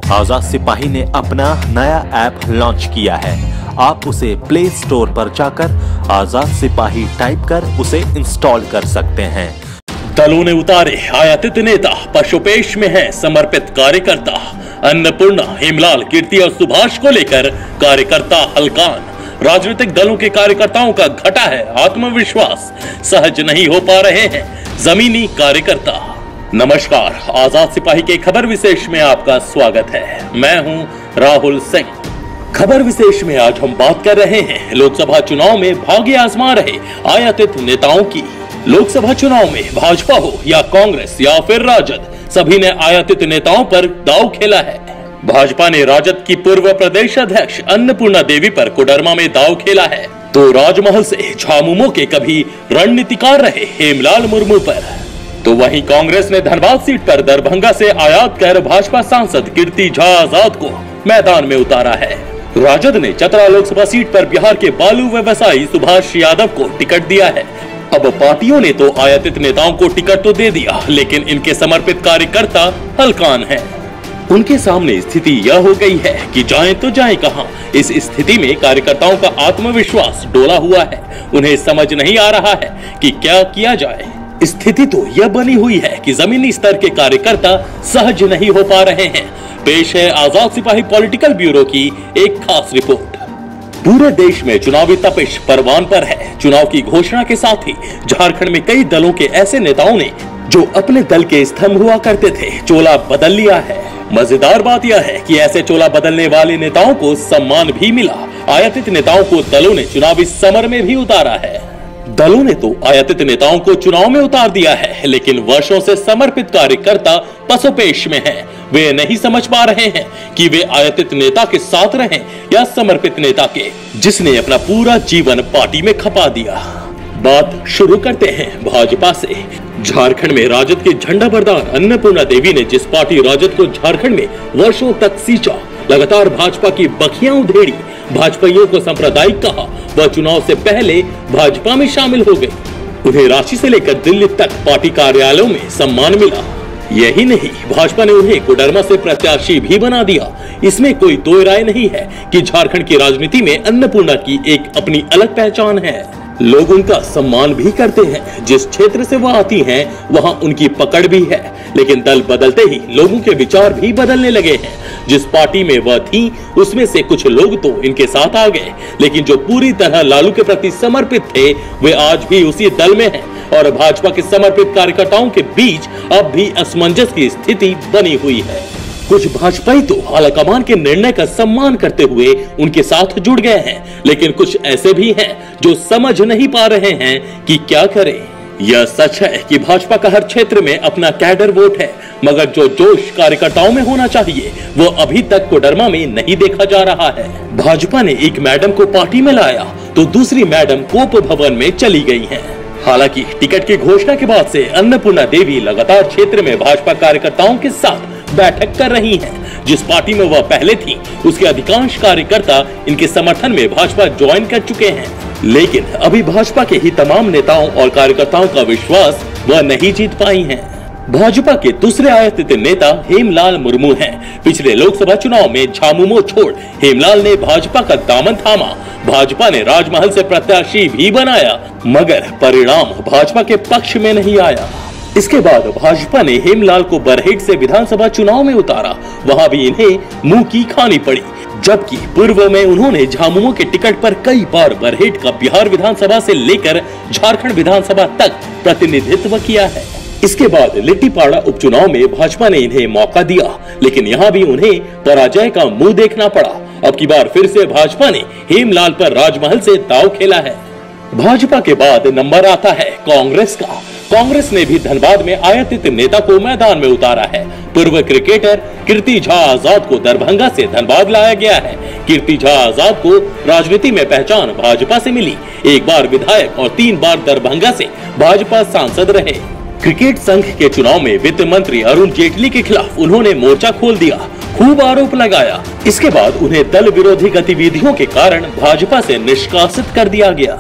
आजाद सिपाही ने अपना नया ऐप लॉन्च किया है। आप उसे प्ले स्टोर पर जाकर आजाद सिपाही टाइप कर उसे इंस्टॉल कर सकते हैं। दलों ने उतारे आयातित नेता, पशुपेश में है समर्पित कार्यकर्ता। अन्नपूर्णा, हेमलाल, कीर्ति और सुभाष को लेकर कार्यकर्ता हलकान। राजनीतिक दलों के कार्यकर्ताओं का घटा है आत्मविश्वास, सहज नहीं हो पा रहे हैं जमीनी कार्यकर्ता। नमस्कार, आजाद सिपाही के खबर विशेष में आपका स्वागत है। मैं हूं राहुल सिंह। खबर विशेष में आज हम बात कर रहे हैं लोकसभा चुनाव में भाग्य आजमा रहे आयातित नेताओं की। लोकसभा चुनाव में भाजपा हो या कांग्रेस या फिर राजद, सभी ने आयातित नेताओं पर दांव खेला है। भाजपा ने राजद की पूर्व प्रदेश अध्यक्ष अन्नपूर्णा देवी पर कोडरमा में दांव खेला है, तो राजमहल से झामुमो के कभी रणनीतिकार रहे हेमलाल मुर्मू पर। तो वहीं कांग्रेस ने धनबाद सीट पर दरभंगा से आयात कर भाजपा सांसद कीर्ति झा आजाद को मैदान में उतारा है। राजद ने चतरा लोकसभा सीट पर बिहार के बालू व्यवसायी सुभाष यादव को टिकट दिया है। अब पार्टियों ने तो आयातित नेताओं को टिकट तो दे दिया, लेकिन इनके समर्पित कार्यकर्ता हलकान हैं। उनके सामने स्थिति यह हो गई है कि जाएं तो जाएं कहां। इस स्थिति में कार्यकर्ताओं का आत्मविश्वास डोला हुआ है। उन्हें समझ नहीं आ रहा है कि क्या किया जाए। स्थिति तो यह बनी हुई है कि जमीनी स्तर के कार्यकर्ता सहज नहीं हो पा रहे हैं। पेश है आजाद सिपाही पॉलिटिकल ब्यूरो की एक खास रिपोर्ट। पूरे देश में चुनावी तपिश परवान पर है। चुनाव की घोषणा के साथ ही झारखंड में कई दलों के ऐसे नेताओं ने जो अपने दल के स्तंभ हुआ करते थे, चोला बदल लिया है। मजेदार बात यह है कि ऐसे चोला बदलने वाले नेताओं को सम्मान भी मिला। आयातित नेताओं को दलों ने चुनावी समर में भी उतारा है। दलों ने तो आयातित नेताओं को चुनाव में उतार दिया है, लेकिन वर्षों से समर्पित कार्यकर्ता पसोपेश में हैं। वे नहीं समझ पा रहे हैं कि वे आयातित नेता के साथ रहें या समर्पित नेता के, जिसने अपना पूरा जीवन पार्टी में खपा दिया। बात शुरू करते हैं भाजपा से। झारखंड में राजद के झंडा बरदार अन्नपूर्णा देवी ने जिस पार्टी राजद को झारखंड में वर्षों तक सींचा, लगातार भाजपा की बखियां उधेड़ी, भाजपाइयों को सांप्रदायिक कहा, वह चुनाव से पहले भाजपा में शामिल हो गई। उन्हें रांची से लेकर दिल्ली तक पार्टी कार्यालयों में सम्मान मिला। यही नहीं, भाजपा ने उन्हें कोडरमा से प्रत्याशी भी बना दिया। इसमें कोई दो राय नहीं है कि झारखंड की राजनीति में अन्नपूर्णा की एक अपनी अलग पहचान है। लोग उनका सम्मान भी करते हैं। जिस क्षेत्र से वह आती हैं, वहां उनकी पकड़ भी है। लेकिन दल बदलते ही लोगों के विचार भी बदलने लगे हैं। जिस पार्टी में वह थी, उसमें से कुछ लोग तो इनके साथ आ गए, लेकिन जो पूरी तरह लालू के प्रति समर्पित थे, वे आज भी उसी दल में हैं। और भाजपा के समर्पित कार्यकर्ताओं के बीच अब भी असमंजस की स्थिति बनी हुई है। कुछ भाजपाई तो आलाकमान के निर्णय का सम्मान करते हुए उनके साथ जुड़ गए हैं, लेकिन कुछ ऐसे भी हैं जो समझ नहीं पा रहे हैं कि क्या करें। यह सच है कि भाजपा का हर क्षेत्र में अपना कैडर वोट है, मगर जो जोश कार्यकर्ताओं में होना चाहिए वो अभी तक कोडरमा में नहीं देखा जा रहा है। भाजपा ने एक मैडम को पार्टी में लाया तो दूसरी मैडम कोप भवन में चली गई हैं। हालांकि टिकट की घोषणा के बाद से अन्नपूर्णा देवी लगातार क्षेत्र में भाजपा कार्यकर्ताओं के साथ बैठक कर रही हैं। जिस पार्टी में वह पहले थी, उसके अधिकांश कार्यकर्ता इनके समर्थन में भाजपा ज्वाइन कर चुके हैं। लेकिन अभी भाजपा के ही तमाम नेताओं और कार्यकर्ताओं का विश्वास वह नहीं जीत पाई हैं। भाजपा के दूसरे आयातित नेता हेमलाल मुर्मू हैं। पिछले लोकसभा चुनाव में झामुमो छोड़ हेमलाल ने भाजपा का दामन थामा। भाजपा ने राजमहल से प्रत्याशी भी बनाया, मगर परिणाम भाजपा के पक्ष में नहीं आया। इसके बाद भाजपा ने हेमलाल को बरहेट से विधानसभा चुनाव में उतारा। वहां भी इन्हें मुंह की खानी पड़ी, जबकि पूर्व में उन्होंने झामुमो के टिकट पर कई बार बरहेट का बिहार विधानसभा से लेकर झारखंड विधानसभा तक प्रतिनिधित्व किया है। इसके बाद लिट्टीपाड़ा उपचुनाव में भाजपा ने इन्हें मौका दिया, लेकिन यहाँ भी उन्हें पराजय का मुंह देखना पड़ा। अब की बार फिर से भाजपा ने हेमलाल पर राजमहल से दांव खेला है। भाजपा के बाद नंबर आता है कांग्रेस का। कांग्रेस ने भी धनबाद में आयातित नेता को मैदान में उतारा है। पूर्व क्रिकेटर कीर्ति झा आजाद को दरभंगा से धनबाद लाया गया है। कीर्ति झा आजाद को राजनीति में पहचान भाजपा से मिली। एक बार विधायक और 3 बार दरभंगा से भाजपा सांसद रहे। क्रिकेट संघ के चुनाव में वित्त मंत्री अरुण जेटली के खिलाफ उन्होंने मोर्चा खोल दिया, खूब आरोप लगाया। इसके बाद उन्हें दल विरोधी गतिविधियों के कारण भाजपा से निष्कासित कर दिया गया।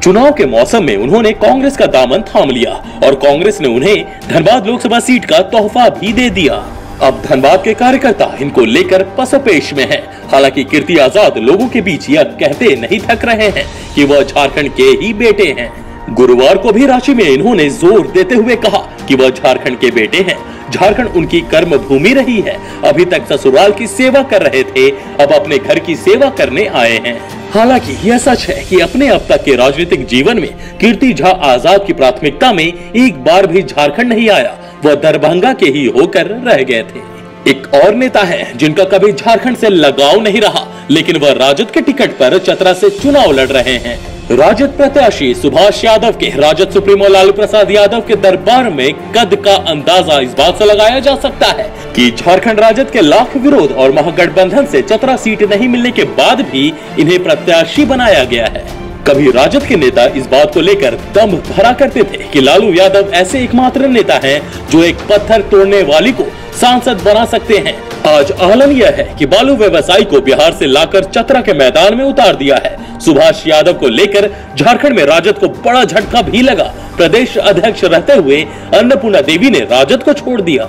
चुनाव के मौसम में उन्होंने कांग्रेस का दामन थाम लिया और कांग्रेस ने उन्हें धनबाद लोकसभा सीट का तोहफा भी दे दिया। अब धनबाद के कार्यकर्ता इनको लेकर पसोपेश में हैं। हालांकि कीर्ति आजाद लोगों के बीच यह कहते नहीं थक रहे हैं कि वह झारखंड के ही बेटे हैं। गुरुवार को भी रांची में इन्होंने जोर देते हुए कहा कि वह झारखंड के बेटे हैं। झारखंड उनकी कर्म भूमि रही है। अभी तक ससुराल की सेवा कर रहे थे, अब अपने घर की सेवा करने आए हैं। हालांकि यह सच है कि अपने अब तक के राजनीतिक जीवन में कीर्ति झा आजाद की प्राथमिकता में एक बार भी झारखंड नहीं आया, वह दरभंगा के ही होकर रह गए थे। एक और नेता है जिनका कभी झारखंड से लगाव नहीं रहा, लेकिन वह राजद के टिकट पर चतरा से चुनाव लड़ रहे हैं। राजद प्रत्याशी सुभाष यादव के राजद सुप्रीमो लालू प्रसाद यादव के दरबार में कद का अंदाजा इस बात से लगाया जा सकता है कि झारखंड राजद के लाख विरोध और महागठबंधन से चतरा सीट नहीं मिलने के बाद भी इन्हें प्रत्याशी बनाया गया है। कभी राजद के नेता इस बात को लेकर दम भरा करते थे कि लालू यादव ऐसे एकमात्र नेता हैं जो एक पत्थर तोड़ने वाली को सांसद बना सकते हैं। आज आलम यह है कि बालू व्यवसायी को बिहार से लाकर चतरा के मैदान में उतार दिया है। सुभाष यादव को लेकर झारखंड में राजद को बड़ा झटका भी लगा। प्रदेश अध्यक्ष रहते हुए अन्नपूर्णा देवी ने राजद को छोड़ दिया।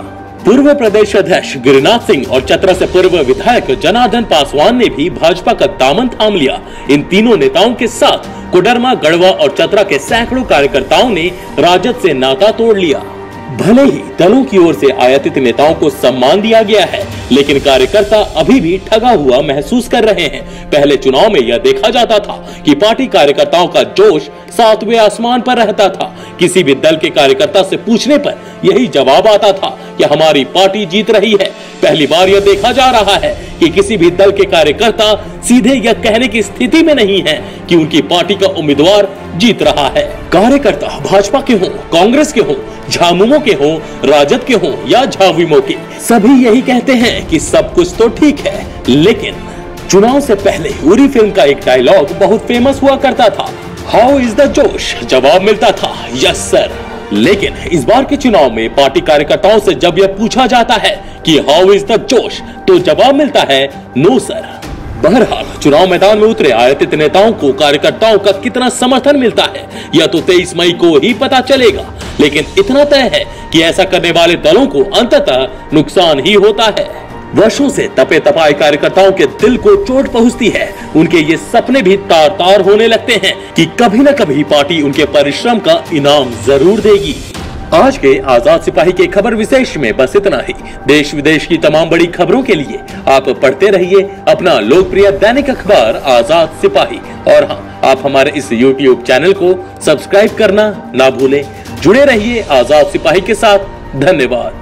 पूर्व प्रदेश अध्यक्ष गिरिनाथ सिंह और चतरा से पूर्व विधायक जनार्दन पासवान ने भी भाजपा का दामन थाम लिया। इन तीनों नेताओं के साथ कोडरमा, गढ़वा और चतरा के सैकड़ों कार्यकर्ताओं ने राजद से नाता तोड़ लिया। भले ही दलों की ओर से आयातित नेताओं को सम्मान दिया गया है, लेकिन कार्यकर्ता अभी भी ठगा हुआ महसूस कर रहे हैं। पहले चुनाव में यह देखा जाता था कि पार्टी कार्यकर्ताओं का जोश सातवें आसमान पर रहता था। किसी भी दल के कार्यकर्ता से पूछने पर यही जवाब आता था कि हमारी पार्टी जीत रही है। पहली बार यह देखा जा रहा है कि किसी भी दल के कार्यकर्ता सीधे यह कहने की स्थिति में नहीं है कि उनकी पार्टी का उम्मीदवार जीत रहा है। कार्यकर्ता भाजपा के हों, कांग्रेस के हों, झामुमो के हों, राजद के हों या झाविमो के, सभी यही कहते हैं कि सब कुछ तो ठीक है। लेकिन चुनाव से पहले उरी फिल्म का एक डायलॉग बहुत फेमस हुआ करता था, हाउ इज द जोश? जवाब मिलता था यस सर। लेकिन इस बार के चुनाव में पार्टी कार्यकर्ताओं से जब यह पूछा जाता है कि हाउ इज द जोश, तो जवाब मिलता है नो सर। बहरहाल चुनाव मैदान में उतरे आयातित नेताओं को कार्यकर्ताओं का कितना समर्थन मिलता है यह तो 23 मई को ही पता चलेगा। लेकिन इतना तय है कि ऐसा करने वाले दलों को अंततः नुकसान ही होता है। वर्षों से तपे तपाए कार्यकर्ताओं के दिल को चोट पहुंचती है। उनके ये सपने भी तार तार होने लगते हैं कि कभी न कभी पार्टी उनके परिश्रम का इनाम जरूर देगी। आज के आजाद सिपाही के खबर विशेष में बस इतना ही। देश विदेश की तमाम बड़ी खबरों के लिए आप पढ़ते रहिए अपना लोकप्रिय दैनिक अखबार आजाद सिपाही। और हाँ, आप हमारे इस YouTube चैनल को सब्सक्राइब करना ना भूलें। जुड़े रहिए आजाद सिपाही के साथ। धन्यवाद।